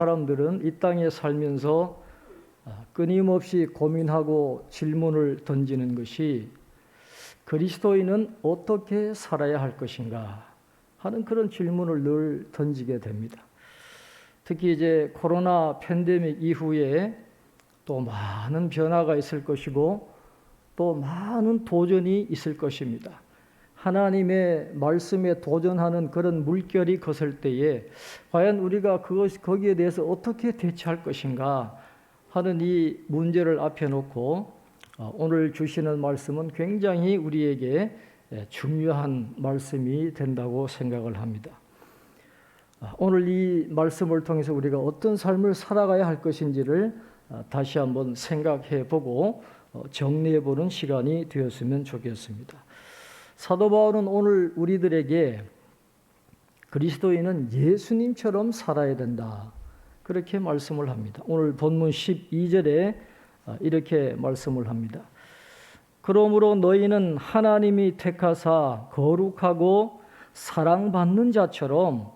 사람들은 이 땅에 살면서 끊임없이 고민하고 질문을 던지는 것이 그리스도인은 어떻게 살아야 할 것인가 하는 그런 질문을 늘 던지게 됩니다. 특히 이제 코로나 팬데믹 이후에 또 많은 변화가 있을 것이고 또 많은 도전이 있을 것입니다. 하나님의 말씀에 도전하는 그런 물결이 거슬 때에 과연 우리가 거기에 대해서 어떻게 대처할 것인가 하는 이 문제를 앞에 놓고 오늘 주시는 말씀은 굉장히 우리에게 중요한 말씀이 된다고 생각을 합니다. 오늘 이 말씀을 통해서 우리가 어떤 삶을 살아가야 할 것인지를 다시 한번 생각해 보고 정리해 보는 시간이 되었으면 좋겠습니다. 사도 바울은 오늘 우리들에게 그리스도인은 예수님처럼 살아야 된다, 그렇게 말씀을 합니다. 오늘 본문 12절에 이렇게 말씀을 합니다. 그러므로 너희는 하나님이 택하사 거룩하고 사랑받는 자처럼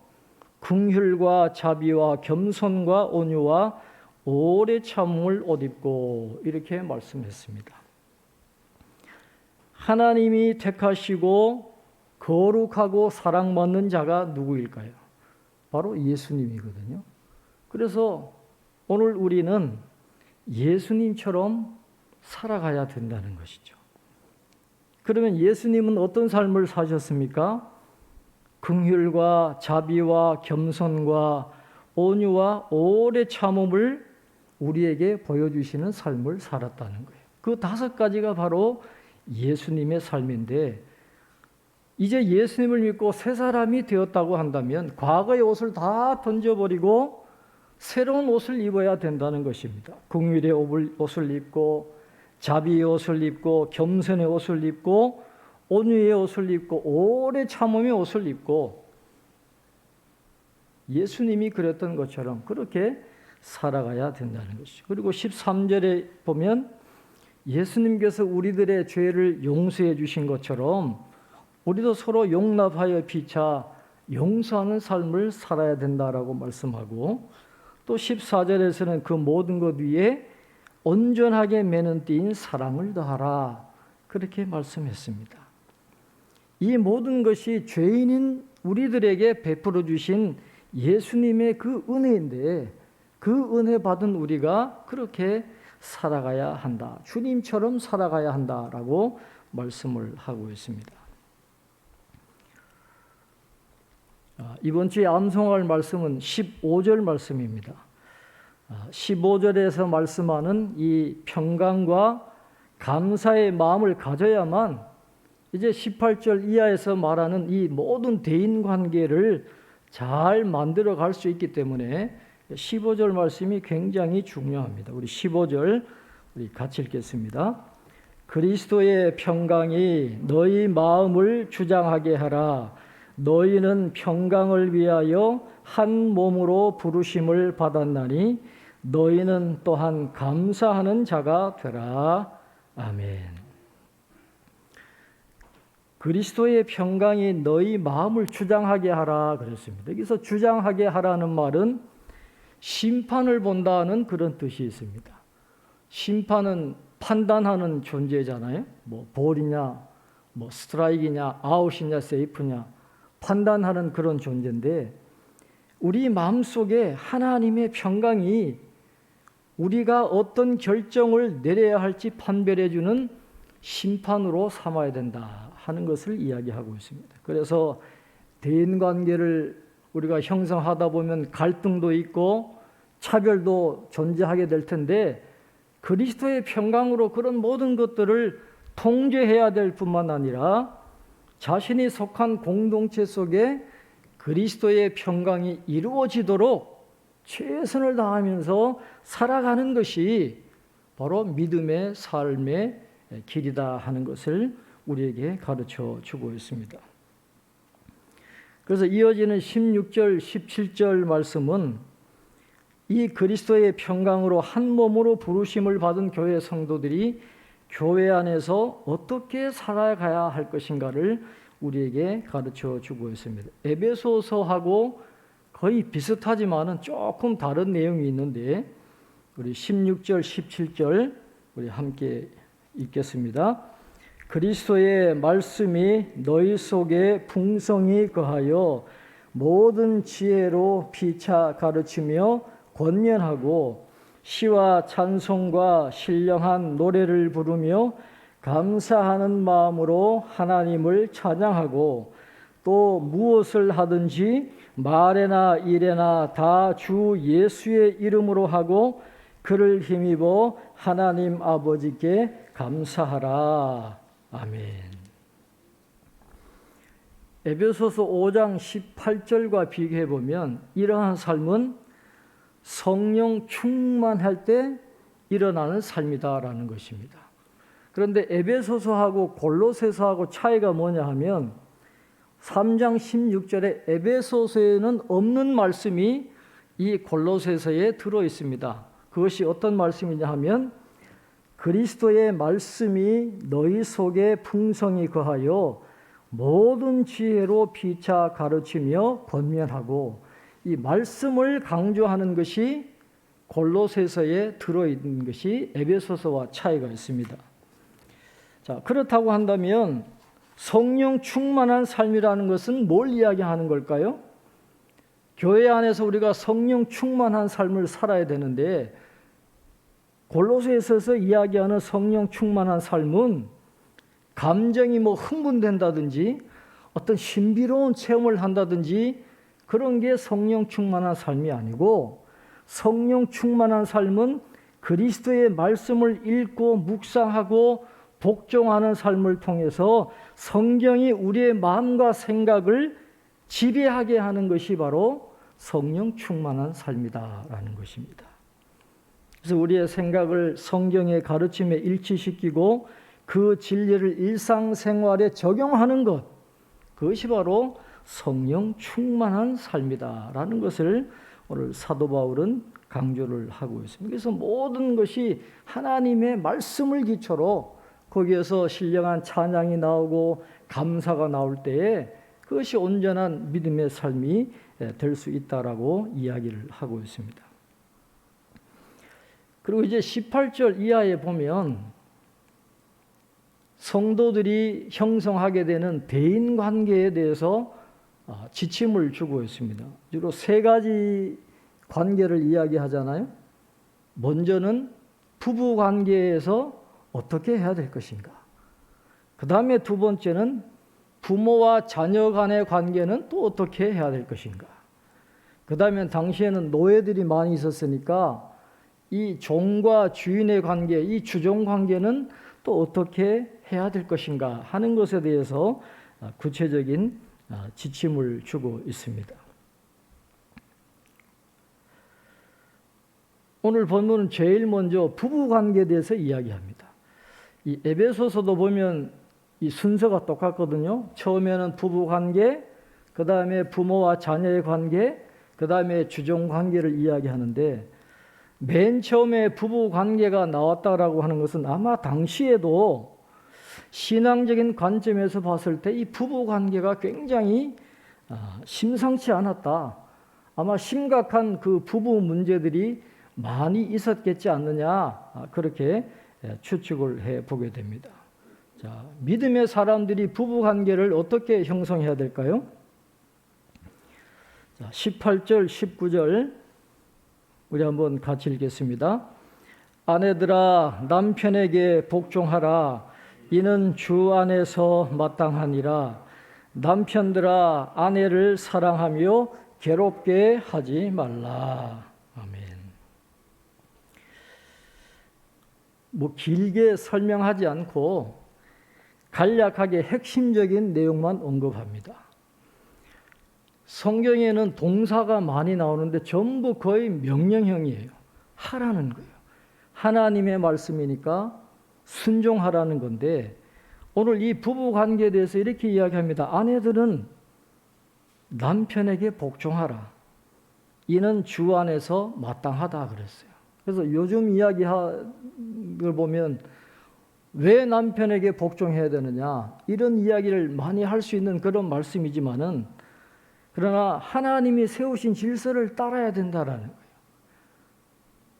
긍휼과 자비와 겸손과 온유와 오래 참음을 옷 입고, 이렇게 말씀했습니다. 하나님이 택하시고 거룩하고 사랑받는 자가 누구일까요? 바로 예수님이거든요. 그래서 오늘 우리는 예수님처럼 살아가야 된다는 것이죠. 그러면 예수님은 어떤 삶을 사셨습니까? 긍휼과 자비와 겸손과 온유와 오래 참음을 우리에게 보여주시는 삶을 살았다는 거예요. 그 5가지가 바로 예수님의 삶인데, 이제 예수님을 믿고 새 사람이 되었다고 한다면 과거의 옷을 다 던져버리고 새로운 옷을 입어야 된다는 것입니다. 긍휼의 옷을 입고, 자비의 옷을 입고, 겸손의 옷을 입고, 온유의 옷을 입고, 오래 참음의 옷을 입고, 예수님이 그랬던 것처럼 그렇게 살아가야 된다는 것이죠. 그리고 13절에 보면 예수님께서 우리들의 죄를 용서해 주신 것처럼 우리도 서로 용납하여 피차 용서하는 삶을 살아야 된다라고 말씀하고, 또 14절에서는 그 모든 것 위에 온전하게 매는 띠인 사랑을 더하라, 그렇게 말씀했습니다. 이 모든 것이 죄인인 우리들에게 베풀어 주신 예수님의 그 은혜인데, 그 은혜 받은 우리가 그렇게 살아가야 한다, 주님처럼 살아가야 한다라고 말씀을 하고 있습니다. 이번 주에 암송할 말씀은 15절 말씀입니다. 15절에서 말씀하는 이 평강과 감사의 마음을 가져야만 이제 18절 이하에서 말하는 이 모든 대인관계를 잘 만들어 갈 수 있기 때문에 15절 말씀이 굉장히 중요합니다. 우리 15절 우리 같이 읽겠습니다. 그리스도의 평강이 너희 마음을 주장하게 하라. 너희는 평강을 위하여 한 몸으로 부르심을 받았나니 너희는 또한 감사하는 자가 되라. 아멘. 그리스도의 평강이 너희 마음을 주장하게 하라 그랬습니다. 여기서 주장하게 하라는 말은 심판을 본다는 그런 뜻이 있습니다. 심판은 판단하는 존재잖아요. 뭐 볼이냐, 뭐 스트라이크냐, 아웃이냐, 세이프냐 판단하는 그런 존재인데, 우리 마음속에 하나님의 평강이 우리가 어떤 결정을 내려야 할지 판별해 주는 심판으로 삼아야 된다 하는 것을 이야기하고 있습니다. 그래서 대인관계를 우리가 형성하다 보면 갈등도 있고 차별도 존재하게 될 텐데, 그리스도의 평강으로 그런 모든 것들을 통제해야 될 뿐만 아니라 자신이 속한 공동체 속에 그리스도의 평강이 이루어지도록 최선을 다하면서 살아가는 것이 바로 믿음의 삶의 길이다 하는 것을 우리에게 가르쳐 주고 있습니다. 그래서 이어지는 16절, 17절 말씀은 이 그리스도의 평강으로 한 몸으로 부르심을 받은 교회 성도들이 교회 안에서 어떻게 살아가야 할 것인가를 우리에게 가르쳐 주고 있습니다. 에베소서하고 거의 비슷하지만은 조금 다른 내용이 있는데 우리 16절, 17절 우리 함께 읽겠습니다. 그리스도의 말씀이 너희 속에 풍성히 거하여 모든 지혜로 피차 가르치며 권면하고 시와 찬송과 신령한 노래를 부르며 감사하는 마음으로 하나님을 찬양하고 또 무엇을 하든지 말에나 일에나 다 주 예수의 이름으로 하고 그를 힘입어 하나님 아버지께 감사하라. 아멘. 에베소서 5장 18절과 비교해 보면 이러한 삶은 성령 충만할 때 일어나는 삶이다라는 것입니다. 그런데 에베소서하고 골로새서하고 차이가 뭐냐 하면 3장 16절에 에베소서에는 없는 말씀이 이 골로새서에 들어 있습니다. 그것이 어떤 말씀이냐 하면 그리스도의 말씀이 너희 속에 풍성히 거하여 모든 지혜로 피차 가르치며 권면하고, 이 말씀을 강조하는 것이 골로새서에 들어있는 것이 에베소서와 차이가 있습니다. 자, 그렇다고 한다면 성령 충만한 삶이라는 것은 뭘 이야기하는 걸까요? 교회 안에서 우리가 성령 충만한 삶을 살아야 되는데 골로새서에서 이야기하는 성령 충만한 삶은 감정이 흥분된다든지 어떤 신비로운 체험을 한다든지 그런 게 성령 충만한 삶이 아니고, 성령 충만한 삶은 그리스도의 말씀을 읽고 묵상하고 복종하는 삶을 통해서 성경이 우리의 마음과 생각을 지배하게 하는 것이 바로 성령 충만한 삶이다라는 것입니다. 그래서 우리의 생각을 성경의 가르침에 일치시키고 그 진리를 일상생활에 적용하는 것, 그것이 바로 성령 충만한 삶이다라는 것을 오늘 사도 바울은 강조를 하고 있습니다. 그래서 모든 것이 하나님의 말씀을 기초로 거기에서 신령한 찬양이 나오고 감사가 나올 때에 그것이 온전한 믿음의 삶이 될 수 있다라고 이야기를 하고 있습니다. 그리고 이제 18절 이하에 보면 성도들이 형성하게 되는 대인관계에 대해서 지침을 주고 있습니다. 주로 세 가지 관계를 이야기하잖아요. 먼저는 부부관계에서 어떻게 해야 될 것인가. 그 다음에 두 번째는 부모와 자녀 간의 관계는 또 어떻게 해야 될 것인가. 그 다음에 당시에는 노예들이 많이 있었으니까 이 종과 주인의 관계, 이 주종관계는 또 어떻게 해야 될 것인가 하는 것에 대해서 구체적인 지침을 주고 있습니다. 오늘 본문은 제일 먼저 부부관계에 대해서 이야기합니다. 이 에베소서도 보면 이 순서가 똑같거든요. 처음에는 부부관계, 그 다음에 부모와 자녀의 관계, 그 다음에 주종관계를 이야기하는데, 맨 처음에 부부관계가 나왔다라고 하는 것은 아마 당시에도 신앙적인 관점에서 봤을 때 이 부부관계가 굉장히 심상치 않았다. 아마 심각한 그 부부 문제들이 많이 있었겠지 않느냐, 그렇게 추측을 해보게 됩니다. 자, 믿음의 사람들이 부부관계를 어떻게 형성해야 될까요? 자, 18절, 19절 우리 한번 같이 읽겠습니다. 아내들아 남편에게 복종하라. 이는 주 안에서 마땅하니라. 남편들아 아내를 사랑하며 괴롭게 하지 말라. 아멘. 길게 설명하지 않고 간략하게 핵심적인 내용만 언급합니다. 성경에는 동사가 많이 나오는데 전부 거의 명령형이에요. 하라는 거예요. 하나님의 말씀이니까 순종하라는 건데, 오늘 이 부부관계에 대해서 이렇게 이야기합니다. 아내들은 남편에게 복종하라. 이는 주 안에서 마땅하다 그랬어요. 그래서 요즘 이야기를 보면 왜 남편에게 복종해야 되느냐, 이런 이야기를 많이 할 수 있는 그런 말씀이지만은 그러나 하나님이 세우신 질서를 따라야 된다라는 거예요.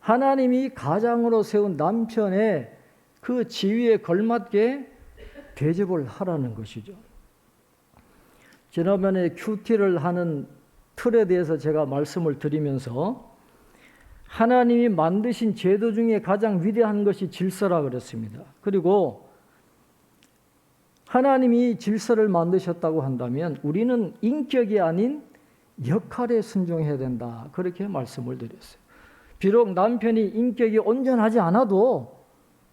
하나님이 가장으로 세운 남편의 그 지위에 걸맞게 대접을 하라는 것이죠. 지난번에 큐티를 하는 틀에 대해서 제가 말씀을 드리면서 하나님이 만드신 제도 중에 가장 위대한 것이 질서라 그랬습니다. 그리고 하나님이 질서를 만드셨다고 한다면 우리는 인격이 아닌 역할에 순종해야 된다. 그렇게 말씀을 드렸어요. 비록 남편이 인격이 온전하지 않아도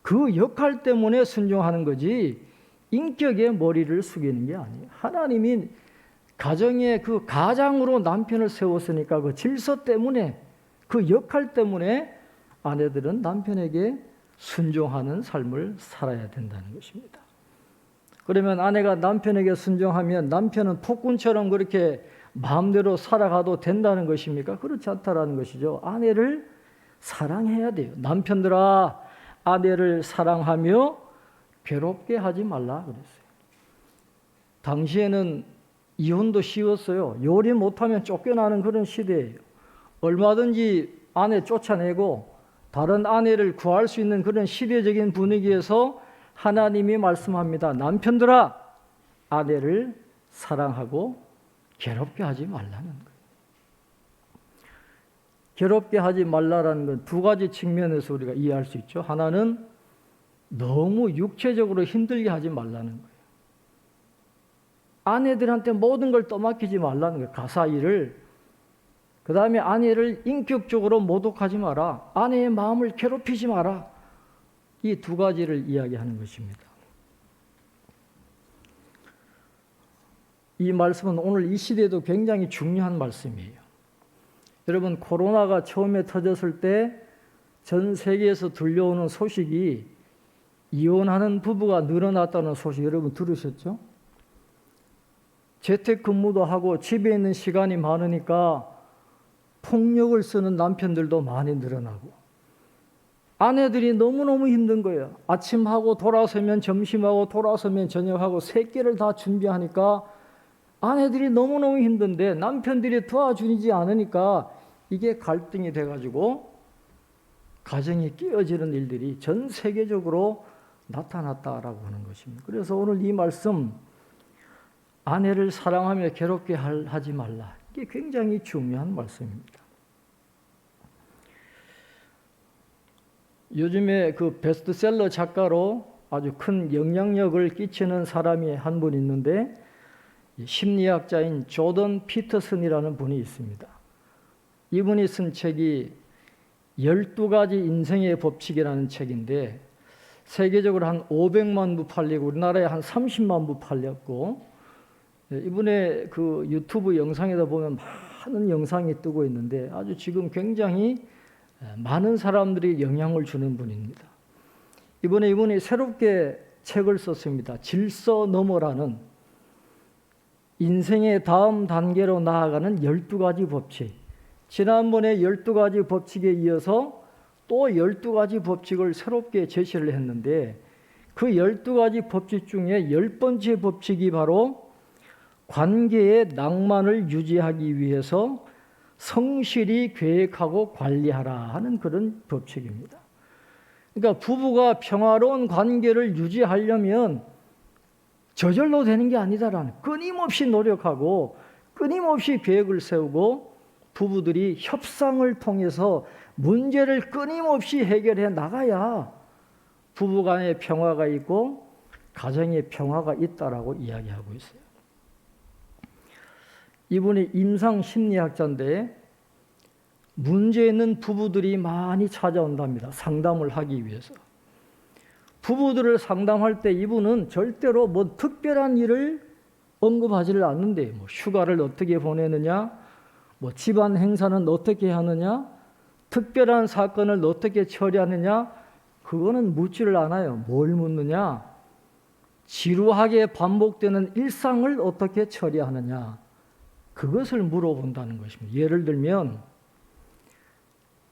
그 역할 때문에 순종하는 거지 인격에 머리를 숙이는 게 아니에요. 하나님이 가정의 그 가장으로 남편을 세웠으니까 그 질서 때문에 그 역할 때문에 아내들은 남편에게 순종하는 삶을 살아야 된다는 것입니다. 그러면 아내가 남편에게 순종하면 남편은 폭군처럼 그렇게 마음대로 살아가도 된다는 것입니까? 그렇지 않다라는 것이죠. 아내를 사랑해야 돼요. 남편들아, 아내를 사랑하며 괴롭게 하지 말라 그랬어요. 당시에는 이혼도 쉬웠어요. 요리 못하면 쫓겨나는 그런 시대예요. 얼마든지 아내 쫓아내고 다른 아내를 구할 수 있는 그런 시대적인 분위기에서 하나님이 말씀합니다. 남편들아, 아내를 사랑하고 괴롭게 하지 말라는 거예요. 괴롭게 하지 말라라는 건 두 가지 측면에서 우리가 이해할 수 있죠. 하나는 너무 육체적으로 힘들게 하지 말라는 거예요. 아내들한테 모든 걸 떠맡기지 말라는 거예요. 가사 일을. 그 다음에 아내를 인격적으로 모독하지 마라. 아내의 마음을 괴롭히지 마라. 이 두 가지를 이야기하는 것입니다. 이 말씀은 오늘 이 시대에도 굉장히 중요한 말씀이에요. 여러분, 코로나가 처음에 터졌을 때 전 세계에서 들려오는 소식이 이혼하는 부부가 늘어났다는 소식 여러분 들으셨죠? 재택근무도 하고 집에 있는 시간이 많으니까 폭력을 쓰는 남편들도 많이 늘어나고 아내들이 너무너무 힘든 거예요. 아침하고 돌아서면 점심하고 돌아서면 저녁하고 세 끼를 다 준비하니까 아내들이 너무너무 힘든데 남편들이 도와주지 않으니까 이게 갈등이 돼가지고 가정이 깨어지는 일들이 전 세계적으로 나타났다라고 하는 것입니다. 그래서 오늘 이 말씀 아내를 사랑하며 괴롭게 하지 말라. 이게 굉장히 중요한 말씀입니다. 요즘에 그 베스트셀러 작가로 아주 큰 영향력을 끼치는 사람이 한 분 있는데 심리학자인 조던 피터슨이라는 분이 있습니다. 이분이 쓴 책이 12가지 인생의 법칙이라는 책인데 세계적으로 한 500만 부 팔리고 우리나라에 한 30만 부 팔렸고 이분의 그 유튜브 영상에다 보면 많은 영상이 뜨고 있는데 아주 지금 굉장히 많은 사람들이 영향을 주는 분입니다. 이번에 이분이 새롭게 책을 썼습니다. 질서 너머라는 인생의 다음 단계로 나아가는 12가지 법칙. 지난번에 12가지 법칙에 이어서 또 12가지 법칙을 새롭게 제시를 했는데 그 12가지 법칙 중에 10번째 법칙이 바로 관계의 낭만을 유지하기 위해서 성실히 계획하고 관리하라 하는 그런 법칙입니다. 그러니까 부부가 평화로운 관계를 유지하려면 저절로 되는 게 아니다라는 끊임없이 노력하고 끊임없이 계획을 세우고 부부들이 협상을 통해서 문제를 끊임없이 해결해 나가야 부부간의 평화가 있고 가정의 평화가 있다라고 이야기하고 있어요. 이분이 임상심리학자인데 문제 있는 부부들이 많이 찾아온답니다. 상담을 하기 위해서. 부부들을 상담할 때 이분은 절대로 뭐 특별한 일을 언급하지를 않는데 뭐 휴가를 어떻게 보내느냐, 뭐 집안 행사는 어떻게 하느냐, 특별한 사건을 어떻게 처리하느냐, 그거는 묻지를 않아요. 뭘 묻느냐? 지루하게 반복되는 일상을 어떻게 처리하느냐, 그것을 물어본다는 것입니다. 예를 들면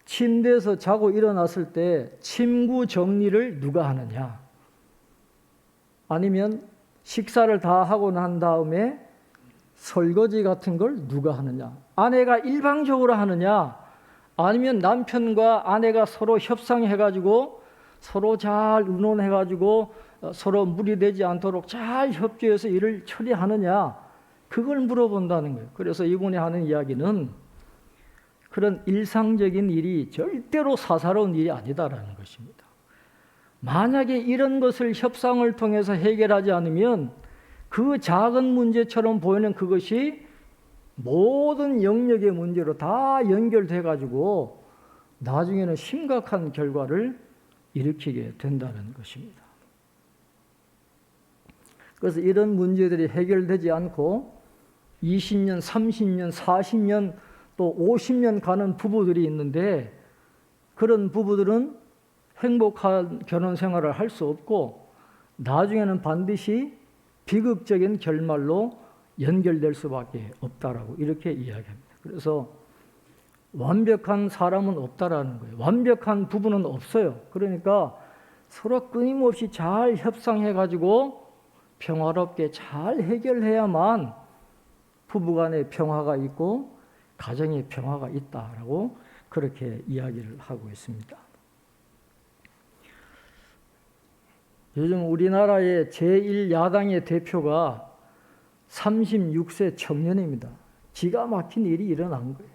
침대에서 자고 일어났을 때 침구 정리를 누가 하느냐, 아니면 식사를 다 하고 난 다음에 설거지 같은 걸 누가 하느냐? 아내가 일방적으로 하느냐? 아니면 남편과 아내가 서로 협상해가지고 서로 잘 의논해가지고 서로 무리되지 않도록 잘 협조해서 일을 처리하느냐? 그걸 물어본다는 거예요. 그래서 이분이 하는 이야기는 그런 일상적인 일이 절대로 사사로운 일이 아니다라는 것입니다. 만약에 이런 것을 협상을 통해서 해결하지 않으면 그 작은 문제처럼 보이는 그것이 모든 영역의 문제로 다 연결돼 가지고 나중에는 심각한 결과를 일으키게 된다는 것입니다. 그래서 이런 문제들이 해결되지 않고 20년, 30년, 40년 또 50년 가는 부부들이 있는데 그런 부부들은 행복한 결혼 생활을 할 수 없고 나중에는 반드시 비극적인 결말로 연결될 수밖에 없다라고 이렇게 이야기합니다. 그래서 완벽한 사람은 없다라는 거예요. 완벽한 부부는 없어요. 그러니까 서로 끊임없이 잘 협상해가지고 평화롭게 잘 해결해야만 부부간에 평화가 있고 가정에 평화가 있다라고 그렇게 이야기를 하고 있습니다. 요즘 우리나라의 제1야당의 대표가 36세 청년입니다. 기가 막힌 일이 일어난 거예요.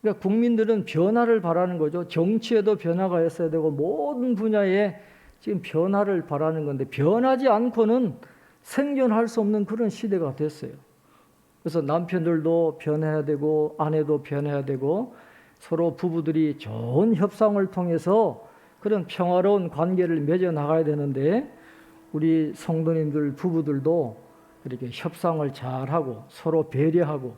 그러니까 국민들은 변화를 바라는 거죠. 정치에도 변화가 있어야 되고 모든 분야에 지금 변화를 바라는 건데 변하지 않고는 생존할 수 없는 그런 시대가 됐어요. 그래서 남편들도 변해야 되고 아내도 변해야 되고 서로 부부들이 좋은 협상을 통해서 그런 평화로운 관계를 맺어 나가야 되는데 우리 성도님들 부부들도 이렇게 협상을 잘하고 서로 배려하고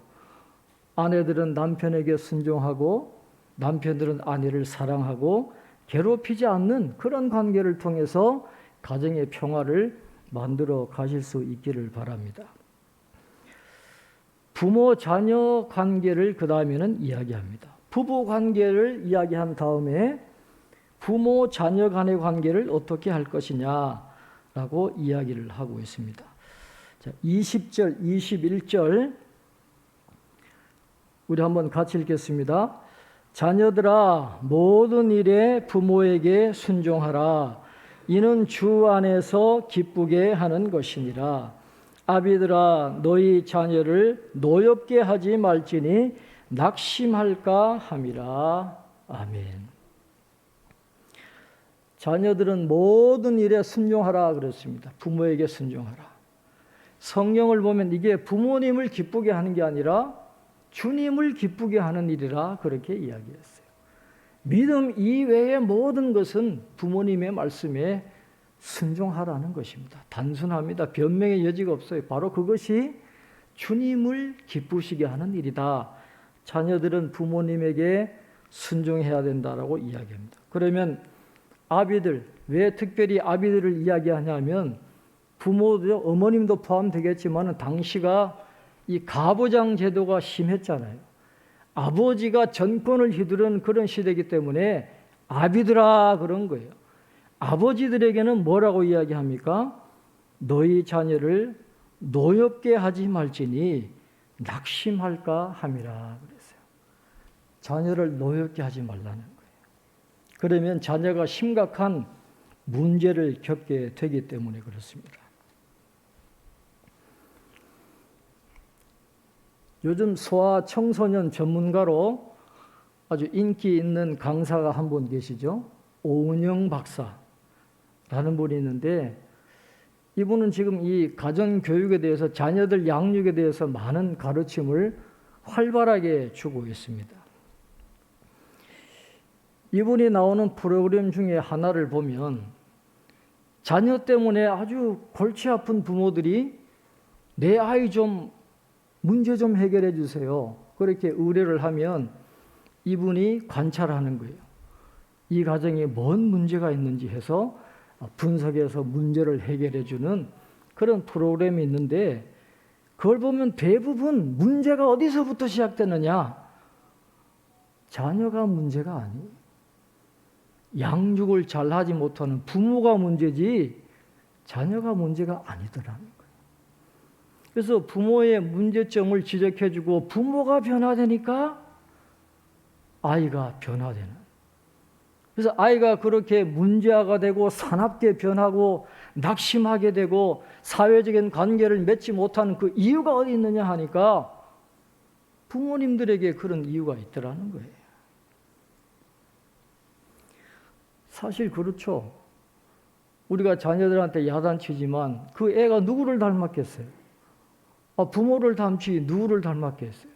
아내들은 남편에게 순종하고 남편들은 아내를 사랑하고 괴롭히지 않는 그런 관계를 통해서 가정의 평화를 만들어 가실 수 있기를 바랍니다. 부모 자녀 관계를 그 다음에는 이야기합니다. 부부 관계를 이야기한 다음에 부모 자녀 간의 관계를 어떻게 할 것이냐라고 이야기를 하고 있습니다. 자, 20절, 21절 우리 한번 같이 읽겠습니다. 자녀들아 모든 일에 부모에게 순종하라. 이는 주 안에서 기쁘게 하는 것이니라. 아비들아 너희 자녀를 노엽게 하지 말지니 낙심할까 함이라. 아멘. 자녀들은 모든 일에 순종하라 그랬습니다. 부모에게 순종하라. 성경을 보면 이게 부모님을 기쁘게 하는 게 아니라 주님을 기쁘게 하는 일이라 그렇게 이야기했어요. 믿음 이외의 모든 것은 부모님의 말씀에 순종하라는 것입니다. 단순합니다. 변명의 여지가 없어요. 바로 그것이 주님을 기쁘시게 하는 일이다. 자녀들은 부모님에게 순종해야 된다라고 이야기합니다. 그러면 아비들, 왜 특별히 아비들을 이야기하냐면 부모도 어머님도 포함되겠지만 당시가 이 가부장 제도가 심했잖아요. 아버지가 전권을 휘두른 그런 시대이기 때문에 아비들아 그런 거예요. 아버지들에게는 뭐라고 이야기합니까? 너희 자녀를 노엽게 하지 말지니 낙심할까 함이라 그랬어요. 자녀를 노엽게 하지 말라는 거예요. 그러면 자녀가 심각한 문제를 겪게 되기 때문에 그렇습니다. 요즘 소아 청소년 전문가로 아주 인기 있는 강사가 한 분 계시죠. 오은영 박사라는 분이 있는데 이분은 지금 이 가정교육에 대해서 자녀들 양육에 대해서 많은 가르침을 활발하게 주고 있습니다. 이분이 나오는 프로그램 중에 하나를 보면 자녀 때문에 아주 골치 아픈 부모들이 내 아이 좀 문제 좀 해결해 주세요. 그렇게 의뢰를 하면 이분이 관찰하는 거예요. 이 가정에 뭔 문제가 있는지 해서 분석해서 문제를 해결해 주는 그런 프로그램이 있는데 그걸 보면 대부분 문제가 어디서부터 시작되느냐? 자녀가 문제가 아니에요. 양육을 잘하지 못하는 부모가 문제지 자녀가 문제가 아니더라는 거예요. 그래서 부모의 문제점을 지적해주고 부모가 변화되니까 아이가 변화되는. 그래서 아이가 그렇게 문제아가 되고 사납게 변하고 낙심하게 되고 사회적인 관계를 맺지 못하는 그 이유가 어디 있느냐 하니까 부모님들에게 그런 이유가 있더라는 거예요. 사실 그렇죠. 우리가 자녀들한테 야단치지만 그 애가 누구를 닮았겠어요? 부모를 닮지 누구를 닮았겠어요?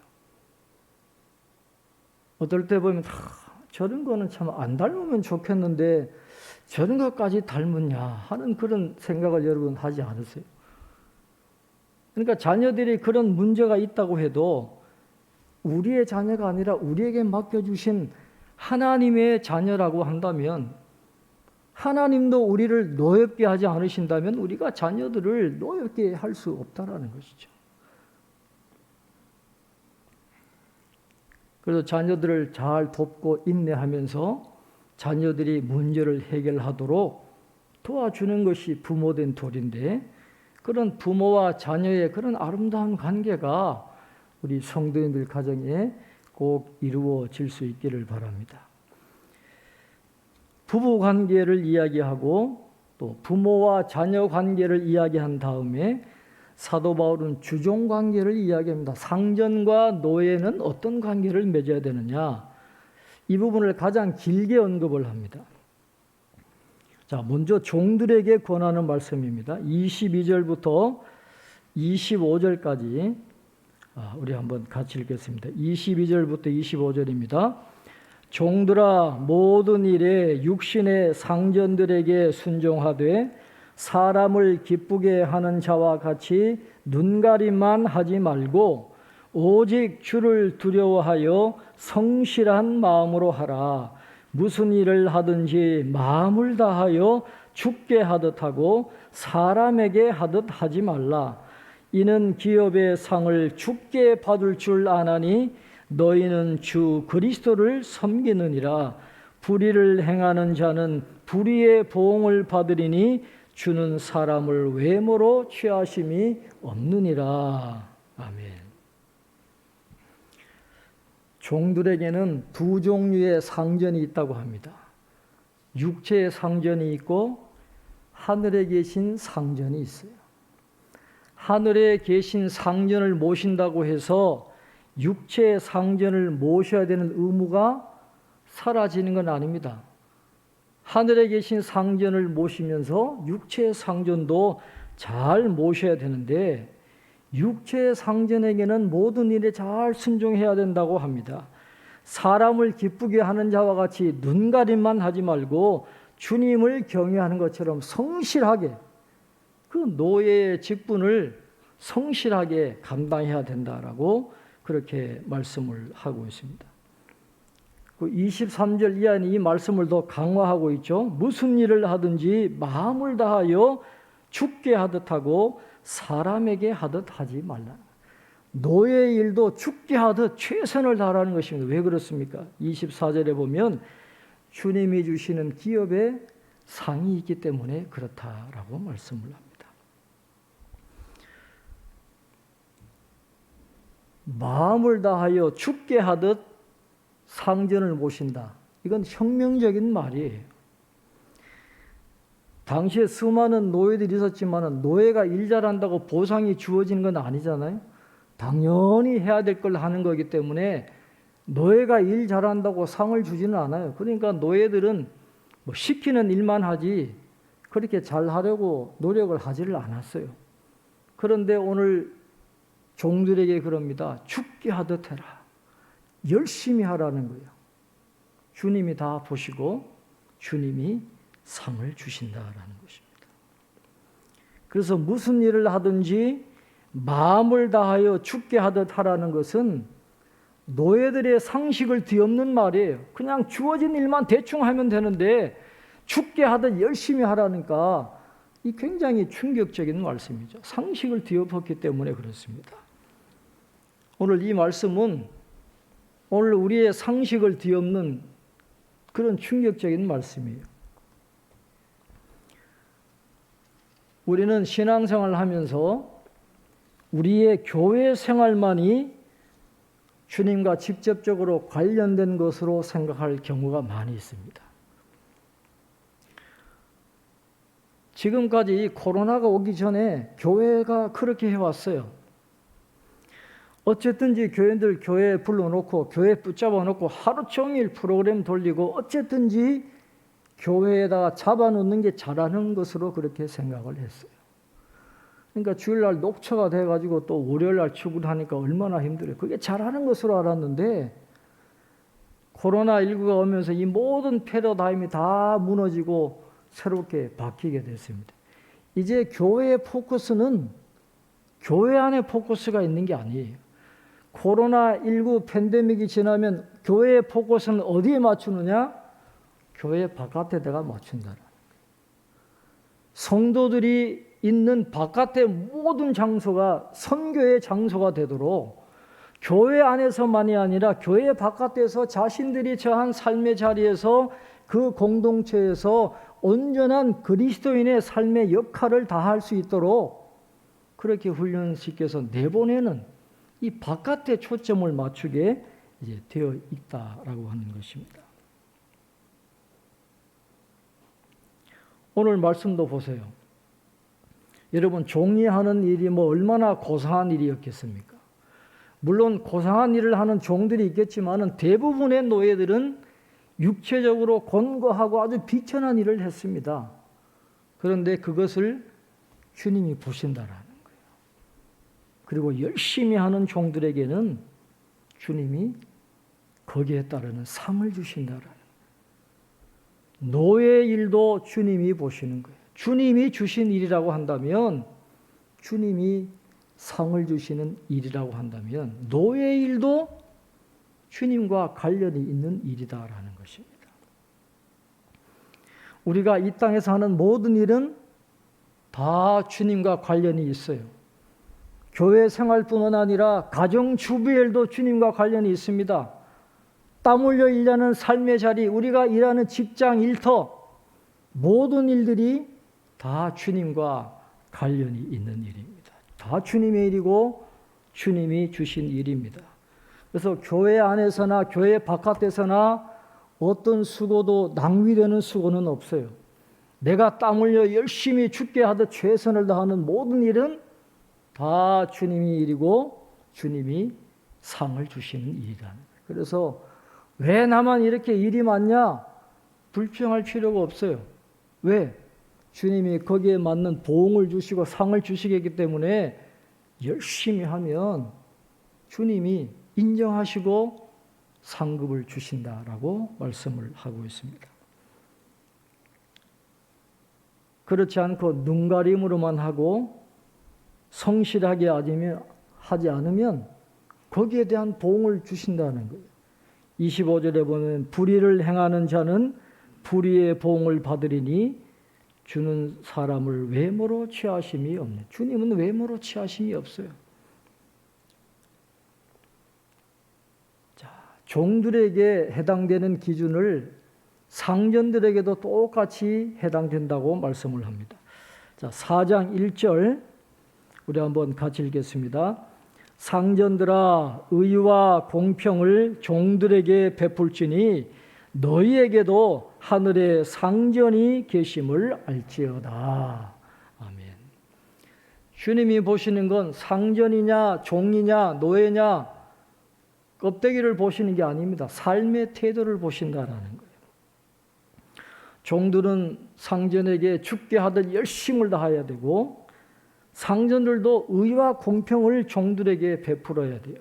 어떨 때 보면 저런 거는 참 안 닮으면 좋겠는데 저런 것까지 닮았냐 하는 그런 생각을 여러분 하지 않으세요? 그러니까 자녀들이 그런 문제가 있다고 해도 우리의 자녀가 아니라 우리에게 맡겨주신 하나님의 자녀라고 한다면 하나님도 우리를 노엽게 하지 않으신다면 우리가 자녀들을 노엽게 할 수 없다라는 것이죠. 그래서 자녀들을 잘 돕고 인내하면서 자녀들이 문제를 해결하도록 도와주는 것이 부모된 도리인데 그런 부모와 자녀의 그런 아름다운 관계가 우리 성도님들 가정에 꼭 이루어질 수 있기를 바랍니다. 부부 관계를 이야기하고 또 부모와 자녀 관계를 이야기한 다음에 사도 바울은 주종 관계를 이야기합니다. 상전과 노예는 어떤 관계를 맺어야 되느냐? 이 부분을 가장 길게 언급을 합니다. 자, 먼저 종들에게 권하는 말씀입니다. 22절부터 25절까지 우리 한번 같이 읽겠습니다. 22절부터 25절입니다. 종들아 모든 일에 육신의 상전들에게 순종하되 사람을 기쁘게 하는 자와 같이 눈가림만 하지 말고 오직 주를 두려워하여 성실한 마음으로 하라. 무슨 일을 하든지 마음을 다하여 주께 하듯 하고 사람에게 하듯 하지 말라. 이는 기업의 상을 주께 받을 줄 아나니 너희는 주 그리스도를 섬기느니라. 불의를 행하는 자는 불의의 보응을 받으리니 주는 사람을 외모로 취하심이 없느니라. 아멘. 종들에게는 두 종류의 상전이 있다고 합니다. 육체의 상전이 있고 하늘에 계신 상전이 있어요. 하늘에 계신 상전을 모신다고 해서 육체의 상전을 모셔야 되는 의무가 사라지는 건 아닙니다. 하늘에 계신 상전을 모시면서 육체의 상전도 잘 모셔야 되는데 육체의 상전에게는 모든 일에 잘 순종해야 된다고 합니다. 사람을 기쁘게 하는 자와 같이 눈가림만 하지 말고 주님을 경외하는 것처럼 성실하게 그 노예의 직분을 성실하게 감당해야 된다라고 그렇게 말씀을 하고 있습니다. 23절 이하는 이 말씀을 더 강화하고 있죠. 무슨 일을 하든지 마음을 다하여 주께 하듯 하고 사람에게 하듯 하지 말라. 노예의 일도 주께 하듯 최선을 다하라는 것입니다. 왜 그렇습니까? 24절에 보면 주님이 주시는 기업에 상이 있기 때문에 그렇다라고 말씀을 합니다. 마음을 다하여 주께 하듯 상전을 모신다. 이건 혁명적인 말이에요. 당시에 수많은 노예들이 있었지만 노예가 일 잘한다고 보상이 주어지는 건 아니잖아요. 당연히 해야 될 걸 하는 거기 때문에 노예가 일 잘한다고 상을 주지는 않아요. 그러니까 노예들은 시키는 일만 하지 그렇게 잘하려고 노력을 하지를 않았어요. 그런데 오늘 종들에게 그럽니다. 죽게 하듯 해라. 열심히 하라는 거예요. 주님이 다 보시고 주님이 상을 주신다라는 것입니다. 그래서 무슨 일을 하든지 마음을 다하여 죽게 하듯 하라는 것은 노예들의 상식을 뒤엎는 말이에요. 그냥 주어진 일만 대충 하면 되는데 죽게 하듯 열심히 하라니까 이 굉장히 충격적인 말씀이죠. 상식을 뒤엎었기 때문에 그렇습니다. 오늘 이 말씀은 오늘 우리의 상식을 뒤엎는 그런 충격적인 말씀이에요. 우리는 신앙생활을 하면서 우리의 교회 생활만이 주님과 직접적으로 관련된 것으로 생각할 경우가 많이 있습니다. 지금까지 코로나가 오기 전에 교회가 그렇게 해왔어요. 어쨌든지 교인들 교회에 불러놓고 교회에 붙잡아 놓고 하루 종일 프로그램 돌리고 어쨌든지 교회에다가 잡아놓는 게 잘하는 것으로 그렇게 생각을 했어요. 그러니까 주일날 녹초가 돼가지고 또 월요일날 출근하니까 얼마나 힘들어요. 그게 잘하는 것으로 알았는데 코로나19가 오면서 이 모든 패러다임이 다 무너지고 새롭게 바뀌게 됐습니다. 이제 교회의 포커스는 교회 안에 포커스가 있는 게 아니에요. 코로나19 팬데믹이 지나면 교회의 포커스는 어디에 맞추느냐? 교회 바깥에다가 맞춘다는 거예요. 성도들이 있는 바깥의 모든 장소가 선교의 장소가 되도록 교회 안에서만이 아니라 교회 바깥에서 자신들이 처한 삶의 자리에서 그 공동체에서 온전한 그리스도인의 삶의 역할을 다할 수 있도록 그렇게 훈련시켜서 내보내는 이 바깥에 초점을 맞추게 이제 되어 있다라고 하는 것입니다. 오늘 말씀도 보세요. 여러분 종이하는 일이 얼마나 고상한 일이었겠습니까? 물론 고상한 일을 하는 종들이 있겠지만 대부분의 노예들은 육체적으로 곤고하고 아주 비천한 일을 했습니다. 그런데 그것을 주님이 보신다라는 거예요. 그리고 열심히 하는 종들에게는 주님이 거기에 따르는 상을 주신다라는 거예요. 노예 일도 주님이 보시는 거예요. 주님이 주신 일이라고 한다면 주님이 상을 주시는 일이라고 한다면 노예 일도 주님과 관련이 있는 일이다라는 것입니다. 우리가 이 땅에서 하는 모든 일은 다 주님과 관련이 있어요. 교회 생활뿐만 아니라 가정 주부 일도 주님과 관련이 있습니다. 땀 흘려 일하는 삶의 자리, 우리가 일하는 직장, 일터, 모든 일들이 다 주님과 관련이 있는 일입니다. 다 주님의 일이고 주님이 주신 일입니다. 그래서 교회 안에서나 교회 바깥에서나 어떤 수고도 낭비되는 수고는 없어요. 내가 땀 흘려 열심히 죽게 하듯 최선을 다하는 모든 일은 다 주님의 일이고 주님이 상을 주시는 일이라는 거예요. 그래서 왜 나만 이렇게 일이 많냐? 불평할 필요가 없어요. 왜? 주님이 거기에 맞는 보응을 주시고 상을 주시기 때문에 열심히 하면 주님이 인정하시고 상급을 주신다라고 말씀을 하고 있습니다. 그렇지 않고 눈가림으로만 하고 성실하게 하지 않으면 거기에 대한 보응을 주신다는 거예요. 25절에 보면 불의를 행하는 자는 불의의 보응을 받으리니 주는 사람을 외모로 취하심이 없네. 주님은 외모로 취하심이 없어요. 자, 종들에게 해당되는 기준을 상전들에게도 똑같이 해당된다고 말씀을 합니다. 자, 4장 1절 우리 한번 같이 읽겠습니다. 상전들아 의와 공평을 종들에게 베풀지니 너희에게도 하늘에 상전이 계심을 알지어다. 아멘. 주님이 보시는 건 상전이냐 종이냐 노예냐 껍데기를 보시는 게 아닙니다. 삶의 태도를 보신다라는 거예요. 종들은 상전에게 죽게 하듯 열심을 다해야 되고 상전들도 의와 공평을 종들에게 베풀어야 돼요.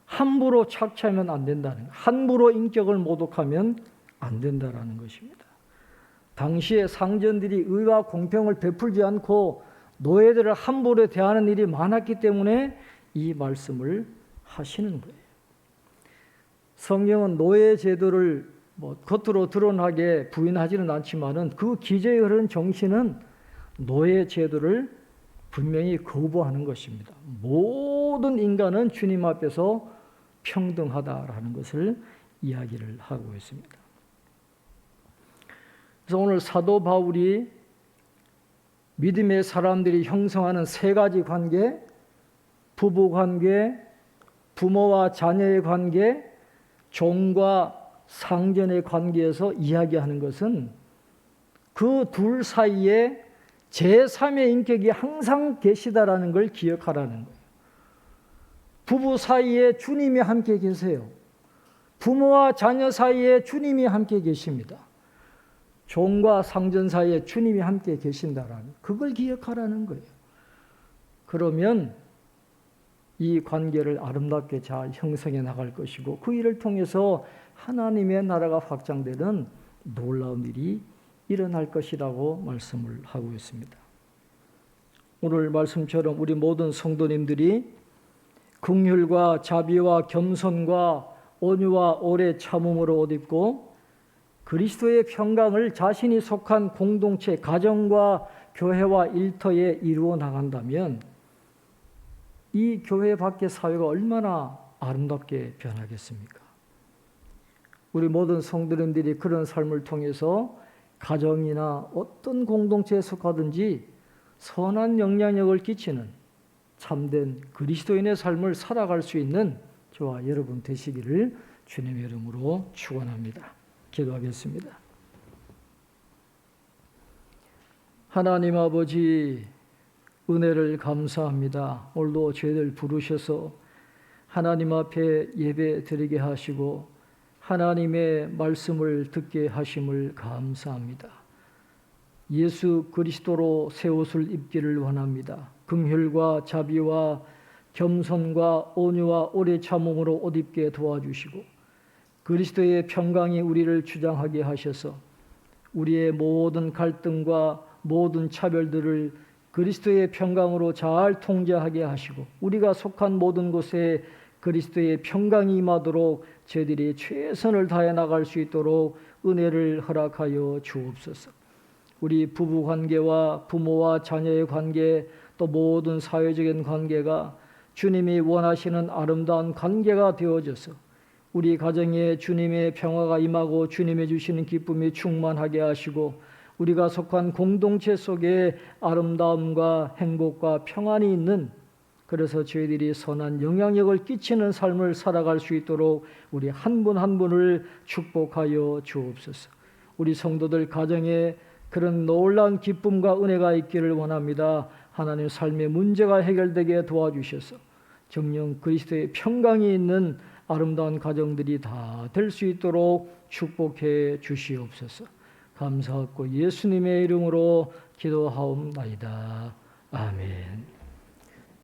함부로 착취하면 안 된다는 거예요. 함부로 인격을 모독하면 안 된다는 것입니다. 당시에 상전들이 의와 공평을 베풀지 않고 노예들을 함부로 대하는 일이 많았기 때문에 이 말씀을 하시는 거예요. 성경은 노예 제도를 겉으로 드러나게 부인하지는 않지만은 그 기저에 흐르는 정신은 노예 제도를 분명히 거부하는 것입니다. 모든 인간은 주님 앞에서 평등하다라는 것을 이야기를 하고 있습니다. 그래서 오늘 사도 바울이 믿음의 사람들이 형성하는 세 가지 관계, 부부 관계, 부모와 자녀의 관계, 종과 상전의 관계에서 이야기하는 것은 그 둘 사이에 제3의 인격이 항상 계시다라는 걸 기억하라는 거예요. 부부 사이에 주님이 함께 계세요. 부모와 자녀 사이에 주님이 함께 계십니다. 종과 상전 사이에 주님이 함께 계신다라는 그걸 기억하라는 거예요. 그러면 이 관계를 아름답게 잘 형성해 나갈 것이고 그 일을 통해서 하나님의 나라가 확장되는 놀라운 일이 일어날 것이라고 말씀을 하고 있습니다. 오늘 말씀처럼 우리 모든 성도님들이 긍휼과 자비와 겸손과 온유와 오래 참음으로 옷 입고 그리스도의 평강을 자신이 속한 공동체, 가정과 교회와 일터에 이루어 나간다면 이 교회 밖의 사회가 얼마나 아름답게 변하겠습니까? 우리 모든 성도님들이 그런 삶을 통해서 가정이나 어떤 공동체에 속하든지 선한 영향력을 끼치는 참된 그리스도인의 삶을 살아갈 수 있는 저와 여러분 되시기를 주님의 이름으로 축원합니다. 기도하겠습니다. 하나님 아버지, 은혜를 감사합니다. 오늘도 저희들 부르셔서 하나님 앞에 예배 드리게 하시고 하나님의 말씀을 듣게 하심을 감사합니다. 예수 그리스도로 새 옷을 입기를 원합니다. 긍휼과 자비와 겸손과 온유와 오래 참음으로 옷 입게 도와주시고 그리스도의 평강이 우리를 주장하게 하셔서 우리의 모든 갈등과 모든 차별들을 그리스도의 평강으로 잘 통제하게 하시고 우리가 속한 모든 곳에 그리스도의 평강이 임하도록 저희들이 최선을 다해 나갈 수 있도록 은혜를 허락하여 주옵소서. 우리 부부 관계와 부모와 자녀의 관계 또 모든 사회적인 관계가 주님이 원하시는 아름다운 관계가 되어져서 우리 가정에 주님의 평화가 임하고 주님의 주시는 기쁨이 충만하게 하시고 우리가 속한 공동체 속에 아름다움과 행복과 평안이 있는 그래서 저희들이 선한 영향력을 끼치는 삶을 살아갈 수 있도록 우리 한 분 한 분을 축복하여 주옵소서. 우리 성도들 가정에 그런 놀라운 기쁨과 은혜가 있기를 원합니다. 하나님 삶의 문제가 해결되게 도와주셔서 정녕 그리스도의 평강이 있는 아름다운 가정들이 다 될 수 있도록 축복해 주시옵소서. 감사하고 예수님의 이름으로 기도하옵나이다. 아멘.